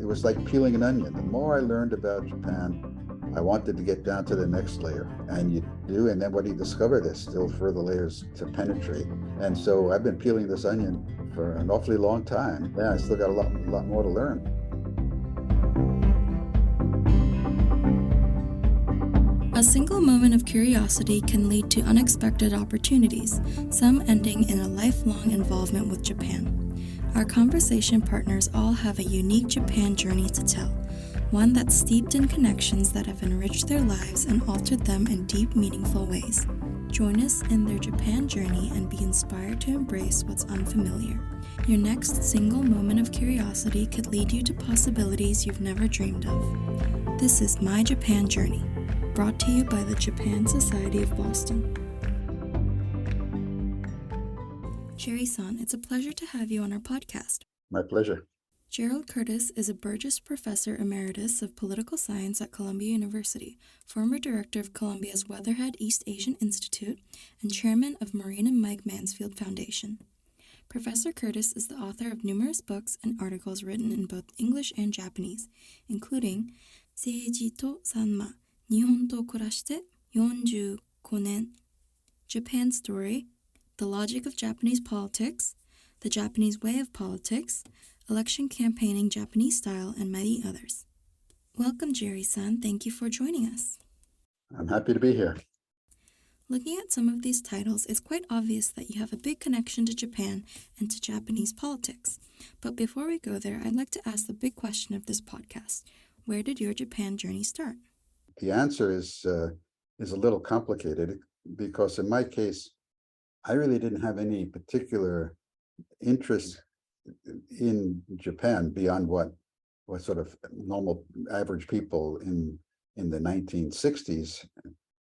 was like peeling an onion. The more I learned about Japan, I wanted to get down to the next layer, and you do, and then what you discover, there's still further layers to penetrate. And so I've been peeling this onion for an awfully long time. Yeah, I still got a lot more to learn. A single moment of curiosity can lead to unexpected opportunities, some ending in a lifelong involvement with Japan. Our conversation partners all have a unique Japan journey to tell, one that's steeped in connections that have enriched their lives and altered them in deep, meaningful ways. Join us in their Japan journey and be inspired to embrace what's unfamiliar. Your next single moment of curiosity could lead you to possibilities you've never dreamed of. This is My Japan Journey, brought to you by the Japan Society of Boston. Gerry-san, it's a pleasure to have you on our podcast. My pleasure. Gerry Curtis is a Burgess Professor Emeritus of Political Science at Columbia University, former director of Columbia's Weatherhead East Asian Institute, and chairman of Marina Mike Mansfield Foundation. Professor Curtis is the author of numerous books and articles written in both English and Japanese, including Seiji to Sanma, Nihon to Kurashite 45 nen, Japan Story, The Logic of Japanese Politics, The Japanese Way of Politics, Election Campaigning Japanese Style, and many others. Welcome, Gerry-san. Thank you for joining us. I'm happy to be here. Looking at some of these titles, it's quite obvious that you have a big connection to Japan and to Japanese politics. But before we go there, I'd like to ask the big question of this podcast. Where did your Japan journey start? The answer is a little complicated because in my case, I really didn't have any particular interest in Japan beyond what sort of normal average people in the 1960s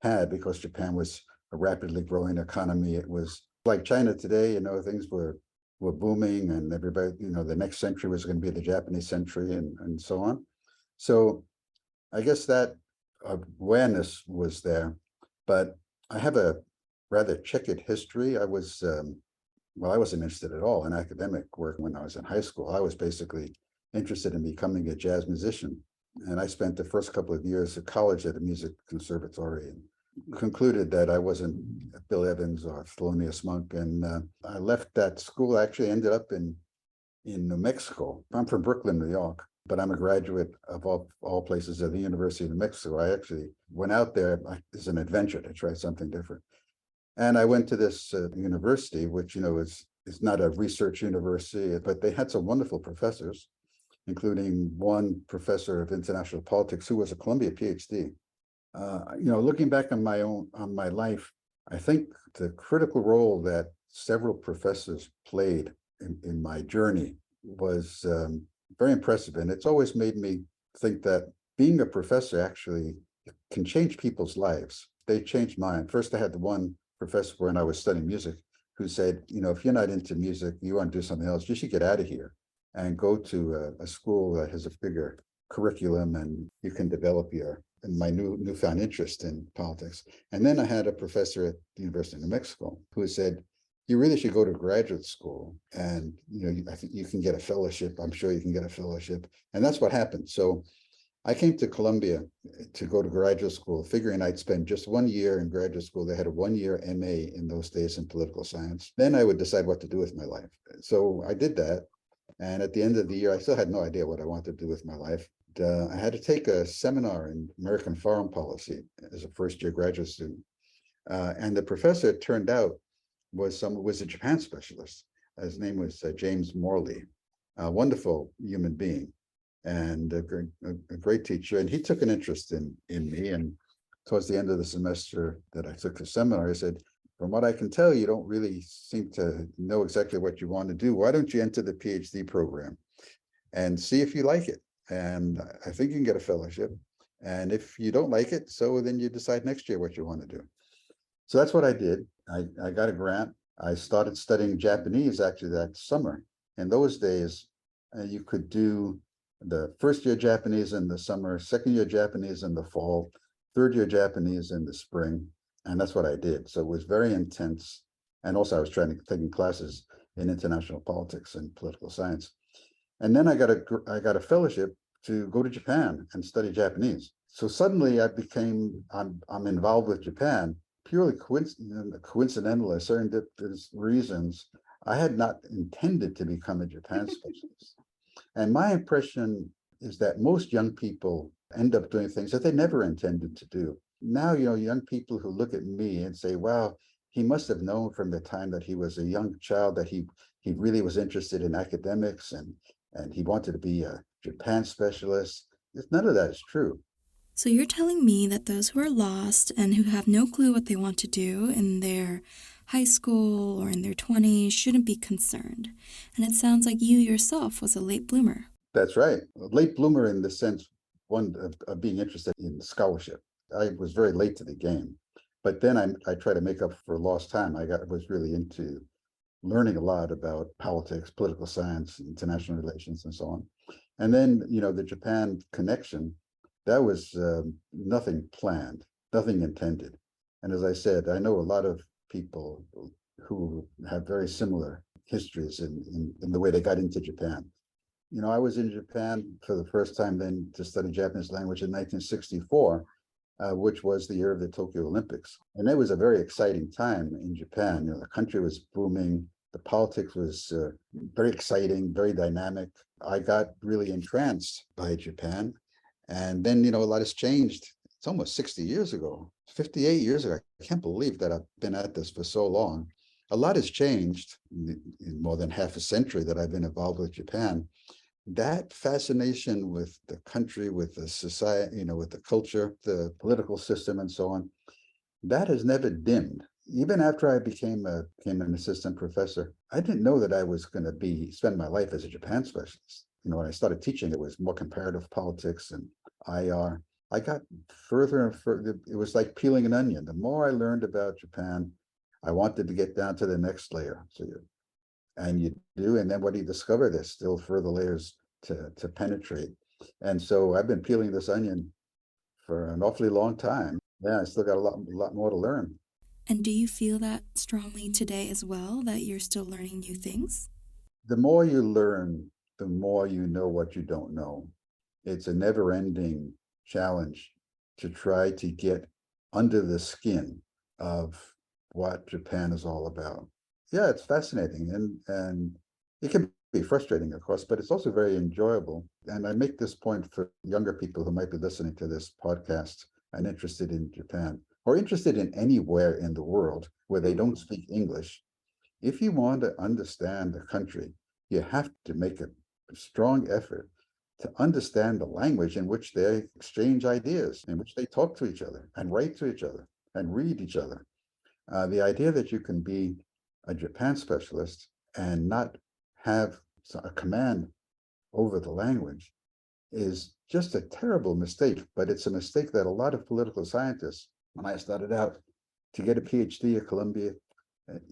had, because Japan was a rapidly growing economy. It was like China today, things were booming, and everybody, the next century was going to be the Japanese century, and so on. So I guess that awareness was there, but I have a rather checkered history. I wasn't interested at all in academic work when I was in high school. I was basically interested in becoming a jazz musician. And I spent the first couple of years at college at a music conservatory and concluded that I wasn't Bill Evans or Thelonious Monk. And I left that school, actually ended up in New Mexico. I'm from Brooklyn, New York, but I'm a graduate of all places of the University of New Mexico. I actually went out there as an adventure to try something different. And I went to this university, which, is not a research university, but they had some wonderful professors, including one professor of international politics who was a Columbia PhD. Looking back on my life, I think the critical role that several professors played in my journey was very impressive. And it's always made me think that being a professor actually can change people's lives. They changed mine. First, I had the one professor when I was studying music who said, if you're not into music, you want to do something else, you should get out of here and go to a school that has a bigger curriculum and you can develop my newfound interest in politics. And then I had a professor at the University of New Mexico who said, you really should go to graduate school, and I think you can get a fellowship. I'm sure you can get a fellowship. And that's what happened. So I came to Columbia to go to graduate school, figuring I'd spend just 1 year in graduate school. They had a 1-year MA in those days in political science. Then I would decide what to do with my life. So I did that. And at the end of the year, I still had no idea what I wanted to do with my life. I had to take a seminar in American foreign policy as a first-year graduate student. And the professor, it turned out, was a Japan specialist. His name was James Morley, a wonderful human being and a great teacher. And he took an interest in me. And towards the end of the semester that I took the seminar, he said, from what I can tell, you don't really seem to know exactly what you want to do. Why don't you enter the PhD program and see if you like it? And I think you can get a fellowship. And if you don't like it, so then you decide next year what you want to do. So that's what I did. I got a grant. I started studying Japanese actually that summer. In those days, you could do the first year Japanese in the summer, second year Japanese in the fall, third year Japanese in the spring. And that's what I did. So it was very intense. And also I was taking classes in international politics and political science. And then I got a fellowship to go to Japan and study Japanese. So suddenly I'm involved with Japan purely coincidental or serendipitous reasons. I had not intended to become a Japan specialist. And my impression is that most young people end up doing things that they never intended to do. Now, young people who look at me and say, wow, he must have known from the time that he was a young child that he really was interested in academics and he wanted to be a Japan specialist. None of that is true. So you're telling me that those who are lost and who have no clue what they want to do in their high school or in their 20s shouldn't be concerned. And it sounds like you yourself was a late bloomer. That's right. A late bloomer in the sense, one of being interested in scholarship. I was very late to the game, but then I try to make up for lost time. Was really into learning a lot about politics, political science, international relations, and so on. And then, the Japan connection, that was nothing planned, nothing intended. And as I said, I know a lot of people who have very similar histories in the way they got into Japan. I was in Japan for the first time then to study Japanese language in 1964, which was the year of the Tokyo Olympics. And it was a very exciting time in Japan. The country was booming. The politics was very exciting, very dynamic. I got really entranced by Japan. And then, a lot has changed. It's almost 60 years ago, 58 years ago. I can't believe that I've been at this for so long. A lot has changed in more than half a century that I've been involved with Japan. That fascination with the country, with the society, with the culture, the political system, and so on, that has never dimmed. Even after I became an assistant professor, I didn't know that I was going to spend my life as a Japan specialist. When I started teaching, it was more comparative politics and IR. I got further and further. It was like peeling an onion. The more I learned about Japan, I wanted to get down to the next layer. And you do, and then what do you discover? There's still further layers to penetrate. And so I've been peeling this onion for an awfully long time. Yeah, I still got a lot more to learn. And do you feel that strongly today as well, that you're still learning new things? The more you learn, the more you know what you don't know. It's a never-ending challenge to try to get under the skin of what Japan is all about. Yeah, it's fascinating, and it can be frustrating, of course, but it's also very enjoyable. And I make this point for younger people who might be listening to this podcast and interested in Japan or interested in anywhere in the world where they don't speak English. If you want to understand the country, you have to make a strong effort to understand the language in which they exchange ideas, in which they talk to each other and write to each other and read each other. The idea that you can be a Japan specialist and not have a command over the language is just a terrible mistake, but it's a mistake that a lot of political scientists, when I started out, to get a PhD at Columbia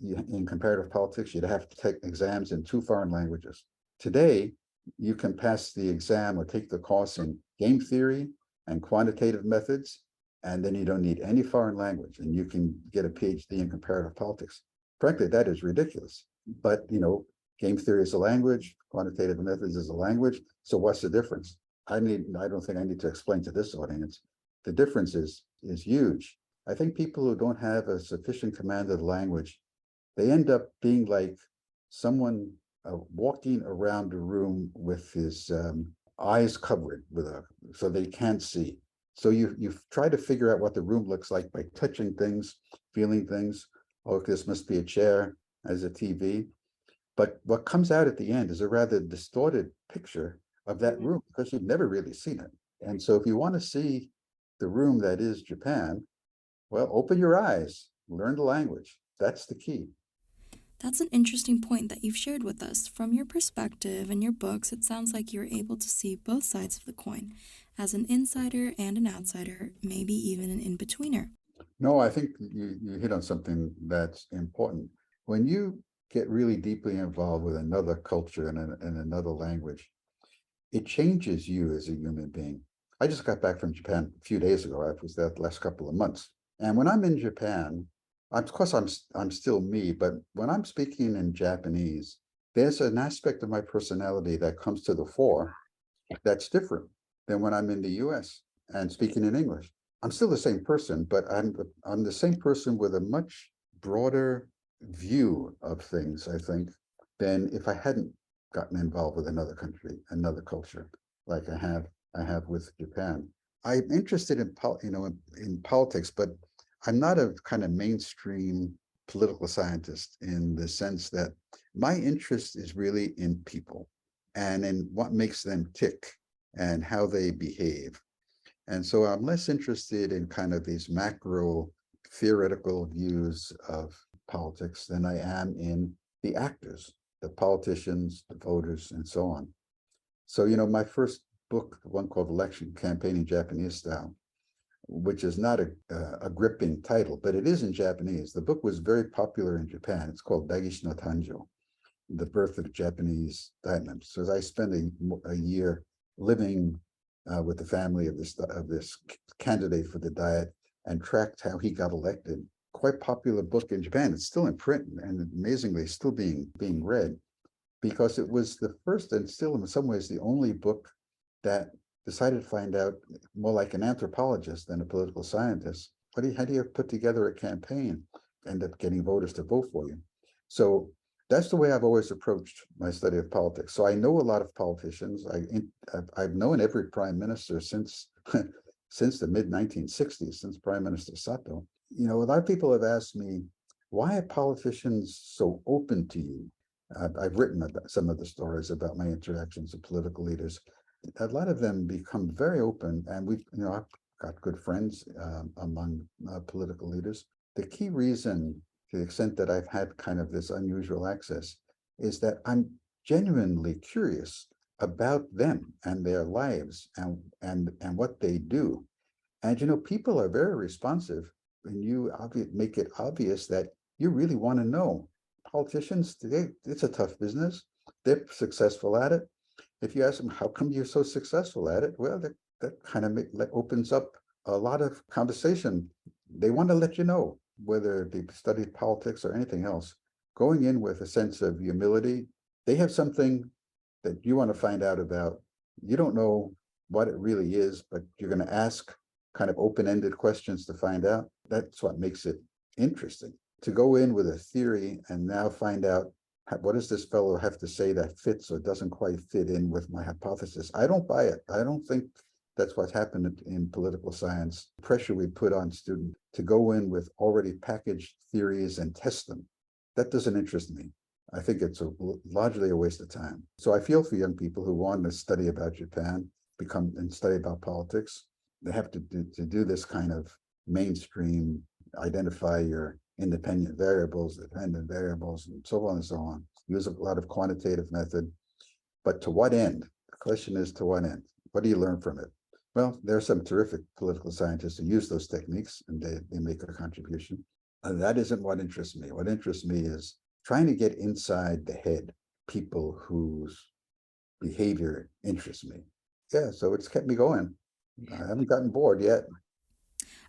in comparative politics, you'd have to take exams in 2 foreign languages. Today, you can pass the exam or take the course in game theory and quantitative methods, and then you don't need any foreign language, and you can get a PhD in comparative politics. Frankly, that is ridiculous. But, game theory is a language, quantitative methods is a language. So what's the difference? I don't think I need to explain to this audience. The difference is huge. I think people who don't have a sufficient command of the language, they end up being like someone walking around a room with his eyes covered so they can't see. So you try to figure out what the room looks like by touching things, feeling things. Oh, this must be a chair, as a TV. But what comes out at the end is a rather distorted picture of that room because you've never really seen it. And so if you want to see the room that is Japan, well, open your eyes, learn the language. That's the key. That's an interesting point that you've shared with us. From your perspective and your books, it sounds like you're able to see both sides of the coin, as an insider and an outsider, maybe even an in-betweener. No, I think you hit on something that's important. When you get really deeply involved with another culture and another language, it changes you as a human being. I just got back from Japan a few days ago. I was there the last couple of months. And when I'm in Japan, of course, I'm still me, but when I'm speaking in Japanese, there's an aspect of my personality that comes to the fore that's different. than when I'm in the US and speaking in English. I'm still the same person, but I'm the same person with a much broader view of things, I think, than if I hadn't gotten involved with another country, another culture, like I have with Japan. I'm interested in in politics, but I'm not a kind of mainstream political scientist in the sense that my interest is really in people and in what makes them tick and how they behave. And so I'm less interested in kind of these macro theoretical views of politics than I am in the actors, the politicians, the voters, and so on. So, my first book, one called Election Campaigning Japanese Style, which is not a gripping title, but it is in Japanese. The book was very popular in Japan. It's called Dagishi no Tanjo, the birth of Japanese diet. So I spent a year living with the family of this candidate for the diet and tracked how he got elected. Quite popular book in Japan. It's still in print and amazingly still being read, because it was the first and still in some ways the only book that decided to find out, more like an anthropologist than a political scientist, how do you put together a campaign, end up getting voters to vote for you. So that's the way I've always approached my study of politics. So I know a lot of politicians. I've known every prime minister since since the mid 1960s, since Prime Minister Sato. A lot of people have asked me, why are politicians so open to you? I've written about some of the stories about my interactions with political leaders. A lot of them become very open, and I've got good friends among political leaders. The key reason, to the extent that I've had kind of this unusual access, is that I'm genuinely curious about them and their lives and what they do. And people are very responsive when you make it obvious that you really want to know. Politicians today, it's a tough business. They're successful at it. If you ask them, how come you're so successful at it? Well, that kind of opens up a lot of conversation. They want to let you know, whether they studied politics or anything else, going in with a sense of humility. They have something that you want to find out about. You don't know what it really is, but you're going to ask kind of open-ended questions to find out. That's what makes it interesting. To go in with a theory and now find out, what does this fellow have to say that fits or doesn't quite fit in with my hypothesis? I don't buy it. I don't think that's what's happened in political science. Pressure we put on students to go in with already packaged theories and test them, that doesn't interest me. I think it's largely a waste of time. So I feel for young people who want to study about Japan, study about politics. They have to do this kind of mainstream, identify your independent variables, dependent variables, and so on and so on. Use a lot of quantitative method. But to what end? The question is, to what end? What do you learn from it? Well, there are some terrific political scientists who use those techniques, and they make a contribution. And that isn't what interests me. What interests me is trying to get inside the head people whose behavior interests me. Yeah, so it's kept me going. I haven't gotten bored yet.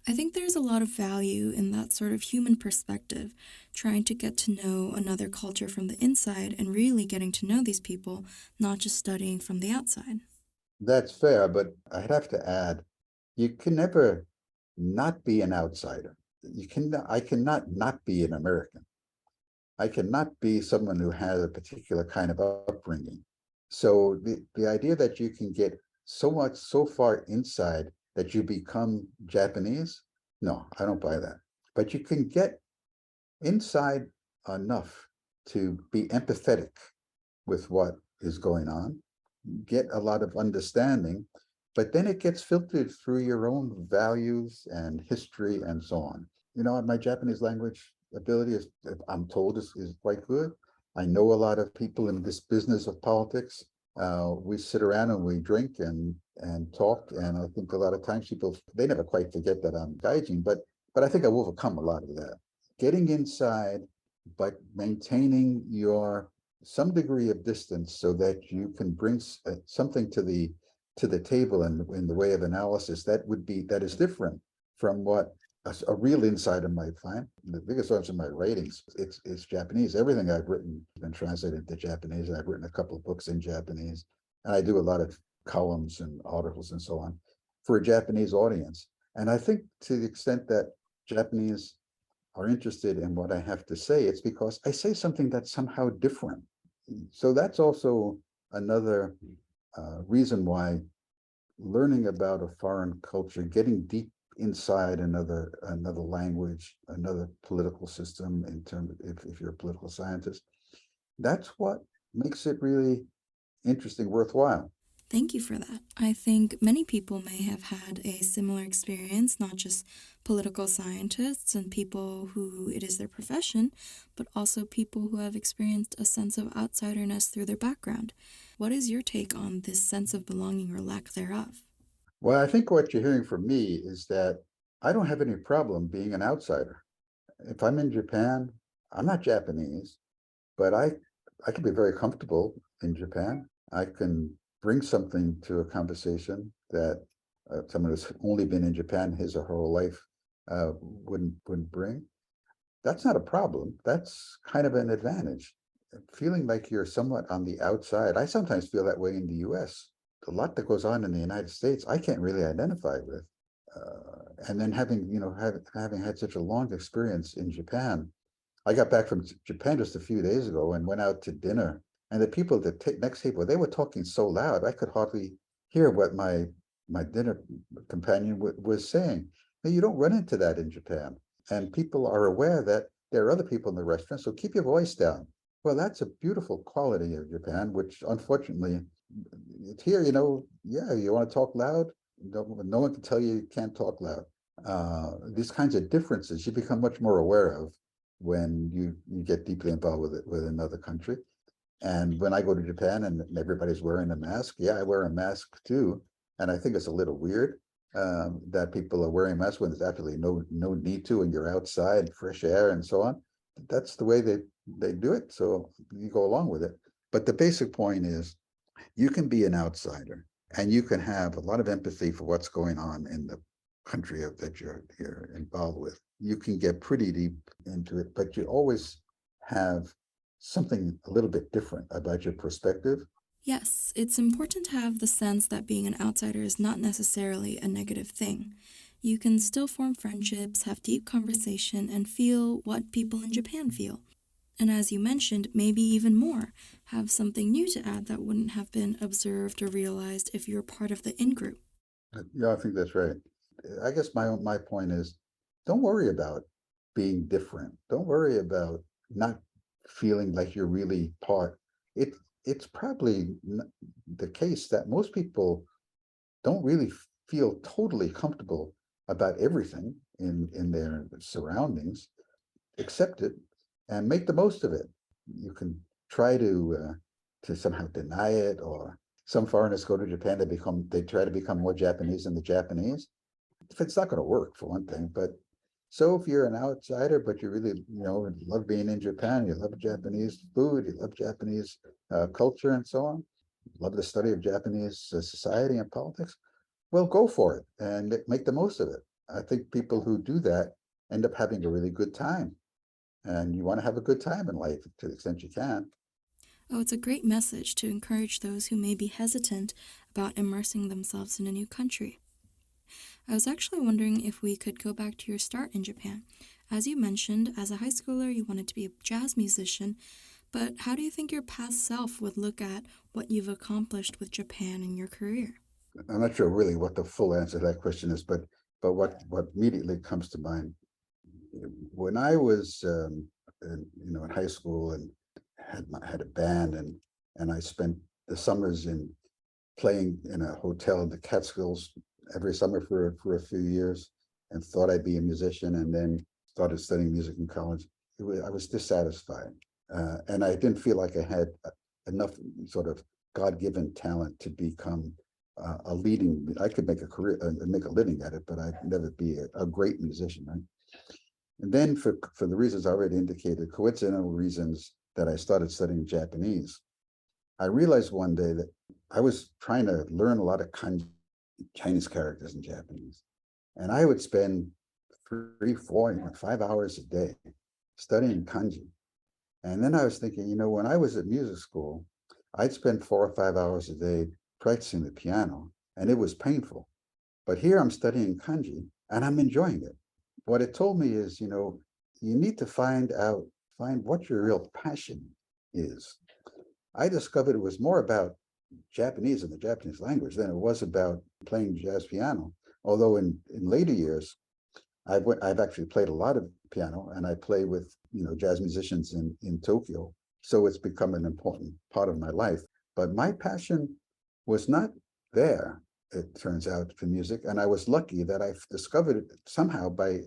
I think there's a lot of value in that sort of human perspective, trying to get to know another culture from the inside and really getting to know these people, not just studying from the outside. That's fair, but I'd have to add, you can never not be an outsider. I cannot not be an American. I cannot be someone who has a particular kind of upbringing. So the idea that you can get so far inside that you become Japanese, no, I don't buy that. But you can get inside enough to be empathetic with what is going on, get a lot of understanding, but then it gets filtered through your own values and history and so on. My Japanese language ability is, I'm told, is quite good. I know a lot of people in this business of politics. We sit around and we drink and talk, and I think a lot of times people, they never quite forget that I'm gaijin, but I think I've overcome a lot of that. Getting inside, but maintaining some degree of distance so that you can bring something to the table in the way of analysis that is different from what a real insider might find. The biggest source of my ratings, it's Japanese. Everything I've written has been translated into Japanese. I've written a couple of books in Japanese, and I do a lot of columns and articles and so on for a Japanese audience. And I think to the extent that Japanese are interested in what I have to say, it's because I say something that's somehow different. So that's also another reason why learning about a foreign culture, getting deep inside another language, another political system, in terms of if you're a political scientist, that's what makes it really interesting, worthwhile. Thank you for that. I think many people may have had a similar experience, not just political scientists and people who it is their profession, but also people who have experienced a sense of outsiderness through their background. What is your take on this sense of belonging or lack thereof? Well, I think what you're hearing from me is that I don't have any problem being an outsider. If I'm in Japan, I'm not Japanese, but I can be very comfortable in Japan. I can bring something to a conversation that someone who's only been in Japan his or her whole life wouldn't bring. That's not a problem. That's kind of an advantage. Feeling like you're somewhat on the outside. I sometimes feel that way in the US. A lot that goes on in the United States, I can't really identify with. And then having had such a long experience in Japan, I got back from Japan just a few days ago and went out to dinner. And the people at the next table, they were talking so loud, I could hardly hear what my dinner companion was saying. Now, you don't run into that in Japan. And people are aware that there are other people in the restaurant, so keep your voice down. Well, that's a beautiful quality of Japan, which unfortunately, here, yeah, you want to talk loud? No one can tell you can't talk loud. These kinds of differences you become much more aware of when you get deeply involved with another country. And when I go to Japan and everybody's wearing a mask, yeah, I wear a mask too. And I think it's a little weird that people are wearing masks when there's absolutely no need to, and you're outside, fresh air and so on. That's the way they do it. So you go along with it. But the basic point is you can be an outsider and you can have a lot of empathy for what's going on in the country that you're involved with. You can get pretty deep into it, but you always have something a little bit different about your perspective. Yes, it's important to have the sense that being an outsider is not necessarily a negative thing. You can still form friendships, have deep conversation, and feel what people in Japan feel. And as you mentioned, maybe even more, have something new to add that wouldn't have been observed or realized if you were part of the in-group. Yeah, I think that's right. I guess my point is, don't worry about being different. Don't worry about not feeling like you're really part. It it's probably the case that most people don't really feel totally comfortable about everything in their surroundings. Accept it and make the most of it. You can try to somehow deny it, or some foreigners go to Japan, they try to become more Japanese than the Japanese. It's not going to work, for one thing. But so if you're an outsider, but you really love being in Japan, you love Japanese food, you love Japanese culture and so on, love the study of Japanese society and politics, well, go for it and make the most of it. I think people who do that end up having a really good time. And you want to have a good time in life to the extent you can. Oh, it's a great message to encourage those who may be hesitant about immersing themselves in a new country. I was actually wondering if we could go back to your start in Japan. As you mentioned, as a high schooler, you wanted to be a jazz musician, but how do you think your past self would look at what you've accomplished with Japan in your career? I'm not sure really what the full answer to that question is, but what immediately comes to mind when I was in high school and had a band, and I spent the summers in playing in a hotel in the Catskills every summer for a few years, and thought I'd be a musician, and then started studying music in college. I was dissatisfied, and I didn't feel like I had enough sort of God-given talent to become a leading. I could make a career, make a living at it, but I'd never be a great musician, right? And then for the reasons I already indicated, coincidental reasons, that I started studying Japanese, I realized one day that I was trying to learn a lot of kanji, Chinese characters in Japanese. And I would spend 3, 4, 5 hours a day studying kanji. And then I was thinking, when I was at music school, I'd spend 4 or 5 hours a day practicing the piano, and it was painful. But here I'm studying kanji and I'm enjoying it. What it told me is, you need to find what your real passion is. I discovered it was more about Japanese and the Japanese language than it was about playing jazz piano. Although in later years, I've actually played a lot of piano, and I play with jazz musicians in Tokyo. So it's become an important part of my life. But my passion was not there, it turns out, for music. And I was lucky that I discovered it somehow by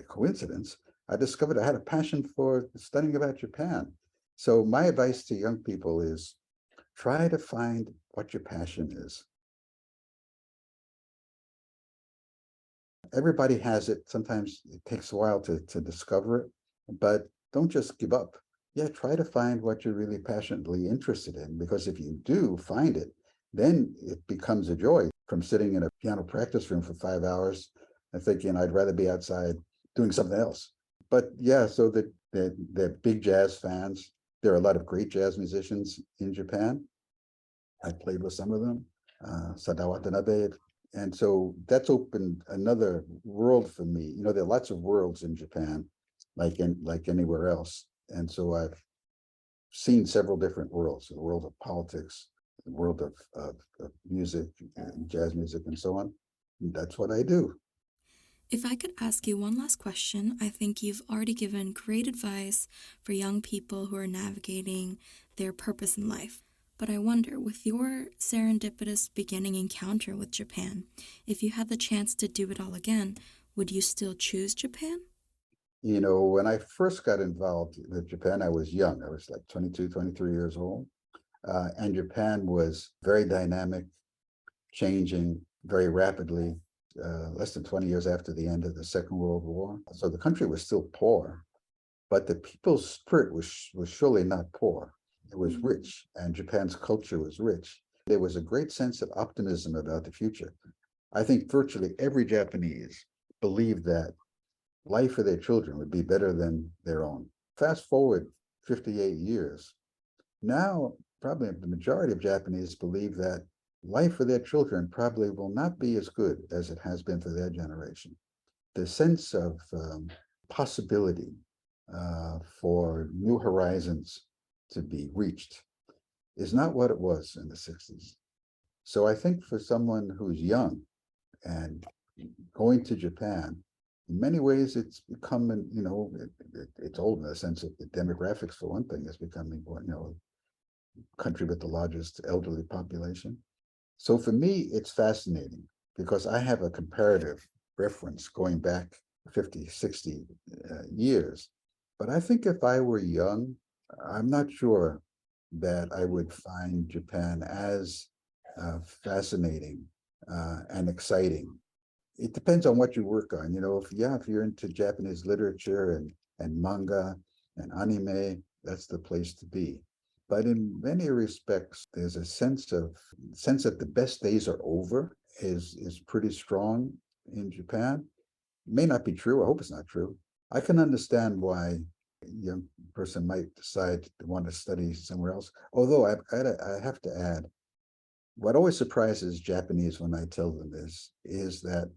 coincidence. I discovered I had a passion for studying about Japan. So my advice to young people is try to find what your passion is. Everybody has it. Sometimes it takes a while to discover it, but don't just give up. Yeah, try to find what you're really passionately interested in, because if you do find it, then it becomes a joy from sitting in a piano practice room for 5 hours and thinking I'd rather be outside doing something else. But yeah, so they're big jazz fans. There are a lot of great jazz musicians in Japan. I played with some of them, Sadao Watanabe. And so that's opened another world for me. There are lots of worlds in Japan, like anywhere else. And so I've seen several different worlds: the world of politics, the world of music, and jazz music, and so on. And that's what I do. If I could ask you one last question, I think you've already given great advice for young people who are navigating their purpose in life. But I wonder, with your serendipitous beginning encounter with Japan, if you had the chance to do it all again, would you still choose Japan? When I first got involved with Japan, I was young. I was like 22, 23 years old. And Japan was very dynamic, changing very rapidly, less than 20 years after the end of the Second World War. So the country was still poor, but the people's spirit was surely not poor. It was rich, and Japan's culture was rich. There was a great sense of optimism about the future. I think virtually every Japanese believed that life for their children would be better than their own. Fast forward 58 years. Now, probably the majority of Japanese believe that life for their children probably will not be as good as it has been for their generation. The sense of possibility for new horizons to be reached is not what it was in the 60s. So I think for someone who's young and going to Japan, in many ways it's become, it's old in the sense of the demographics, for one thing, is becoming, country with the largest elderly population. So for me, it's fascinating because I have a comparative reference going back 50, 60 years. But I think if I were young, I'm not sure that I would find Japan as fascinating and exciting. It depends on what you work on. If you're into Japanese literature and manga and anime, that's the place to be. But in many respects, there's a sense that the best days are over is pretty strong in Japan. It may not be true. I hope it's not true. I can understand why a young person might decide to want to study somewhere else. Although I have to add, what always surprises Japanese when I tell them this is that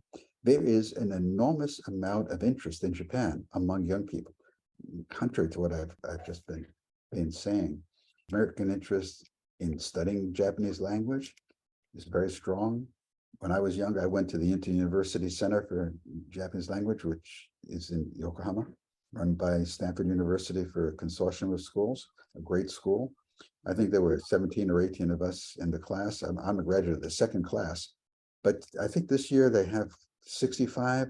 there is an enormous amount of interest in Japan among young people, contrary to what I've just been saying. American interest in studying Japanese language is very strong. When I was young, I went to the Inter-University Center for Japanese Language, which is in Yokohama, run by Stanford University for a consortium of schools, a great school. I think there were 17 or 18 of us in the class. I'm a graduate of the second class, but I think this year they have 65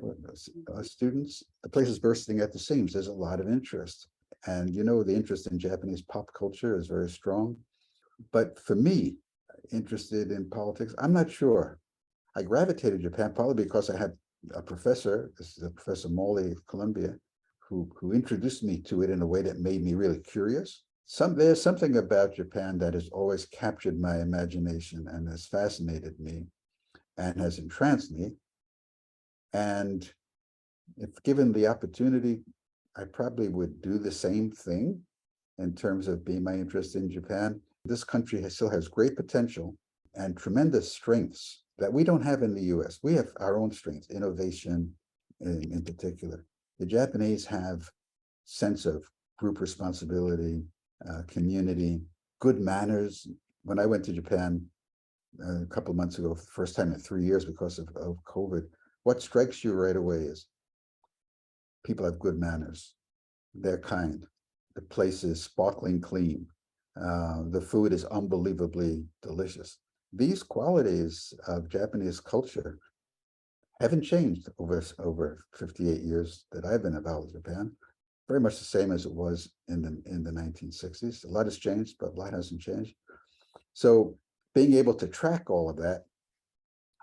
students. The place is bursting at the seams. There's a lot of interest. And the interest in Japanese pop culture is very strong. But for me, interested in politics, I'm not sure. I gravitated to Japan partly because I had a professor, this is Professor Morley of Columbia, who introduced me to it in a way that made me really curious. There's something about Japan that has always captured my imagination and has fascinated me and has entranced me. And if given the opportunity, I probably would do the same thing in terms of being my interest in Japan. This country still has great potential, and tremendous strengths that we don't have in the US. We have our own strengths, innovation in particular. The Japanese have sense of group responsibility, community, good manners. When I went to Japan a couple of months ago, for the first time in 3 years because of COVID, what strikes you right away is people have good manners. They're kind. The place is sparkling clean. The food is unbelievably delicious. These qualities of Japanese culture haven't changed over 58 years that I've been about Japan. Very much the same as it was in the 1960s. A lot has changed, but a lot hasn't changed. So being able to track all of that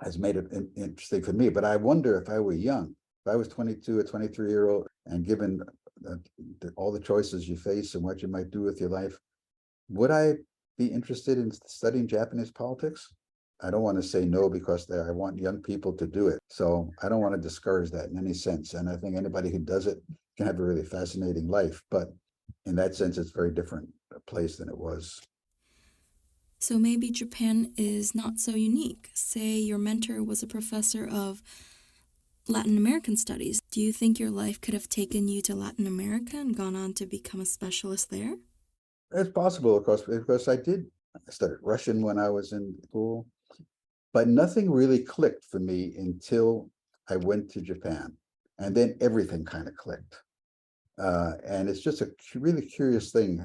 has made it interesting for me. But I wonder if I were young, if I was 22 or 23-year-old, and given all the choices you face and what you might do with your life, would I be interested in studying Japanese politics? I don't want to say no because I want young people to do it. So I don't want to discourage that in any sense. And I think anybody who does it can have a really fascinating life. But in that sense, it's a very different place than it was. So maybe Japan is not so unique. Say your mentor was a professor of Latin American studies. Do you think your life could have taken you to Latin America and gone on to become a specialist there? It's possible, of course, because I studied Russian when I was in school, but nothing really clicked for me until I went to Japan. And then everything kind of clicked. And it's just a really curious thing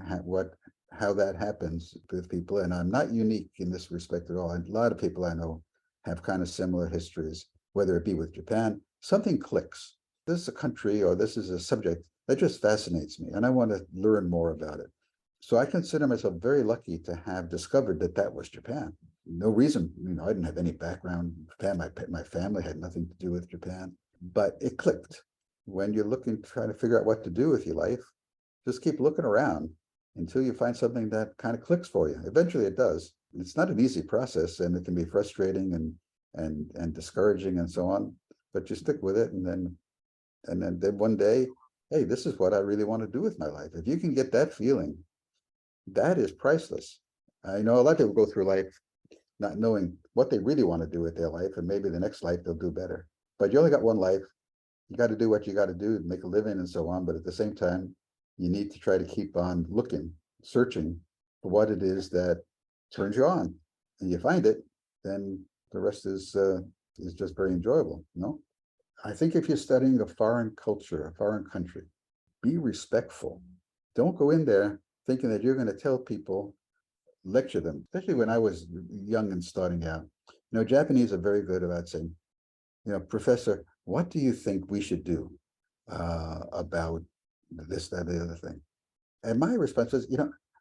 how that happens with people. And I'm not unique in this respect at all. And a lot of people I know have kind of similar histories, whether it be with Japan. Something clicks. This is a country or this is a subject that just fascinates me, and I want to learn more about it. So I consider myself very lucky to have discovered that was Japan. No reason, I didn't have any background in Japan. My family had nothing to do with Japan, but it clicked. When you're trying to figure out what to do with your life, just keep looking around until you find something that kind of clicks for you. Eventually it does. It's not an easy process, and it can be frustrating and discouraging and so on, but you stick with it, and then one day, hey, this is what I really want to do with my life. If you can get that feeling, that is priceless. I know a lot of people go through life not knowing what they really want to do with their life, and maybe the next life they'll do better. But you only got one life. You got to do what you got to do to make a living and so on. But at the same time, you need to try to keep on looking, searching for what it is that turns you on. And you find it, then the rest is just very enjoyable, I think if you're studying a foreign culture, a foreign country, be respectful. Don't go in there thinking that you're going to tell people, lecture them, especially when I was young and starting out. Japanese are very good about saying, Professor, what do you think we should do about this, that, the other thing? And my response was,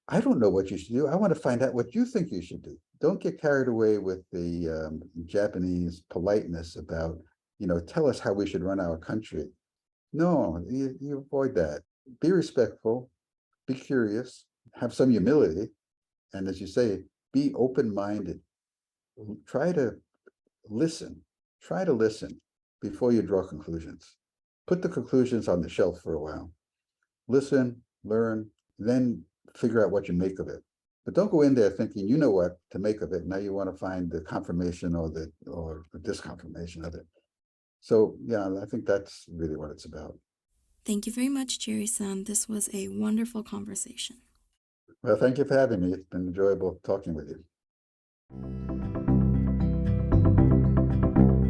I don't know what you should do. I want to find out what you think you should do. Don't get carried away with the Japanese politeness about, tell us how we should run our country. No, you avoid that. Be respectful, be curious, have some humility. And as you say, be open-minded. Try to listen before you draw conclusions. Put the conclusions on the shelf for a while. Listen, learn, then figure out what you make of it. But don't go in there thinking you know what to make of it. Now you want to find the confirmation or the disconfirmation of it. So yeah, I think that's really what it's about. Thank you very much, Gerry-san. This was a wonderful conversation. Well, thank you for having me. It's been enjoyable talking with you.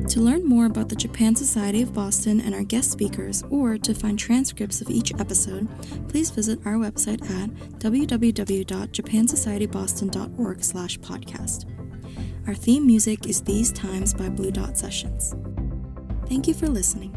To learn more about the Japan Society of Boston and our guest speakers, or to find transcripts of each episode, please visit our website at www.japansocietyboston.org/podcast. Our theme music is These Times by Blue Dot Sessions. Thank you for listening.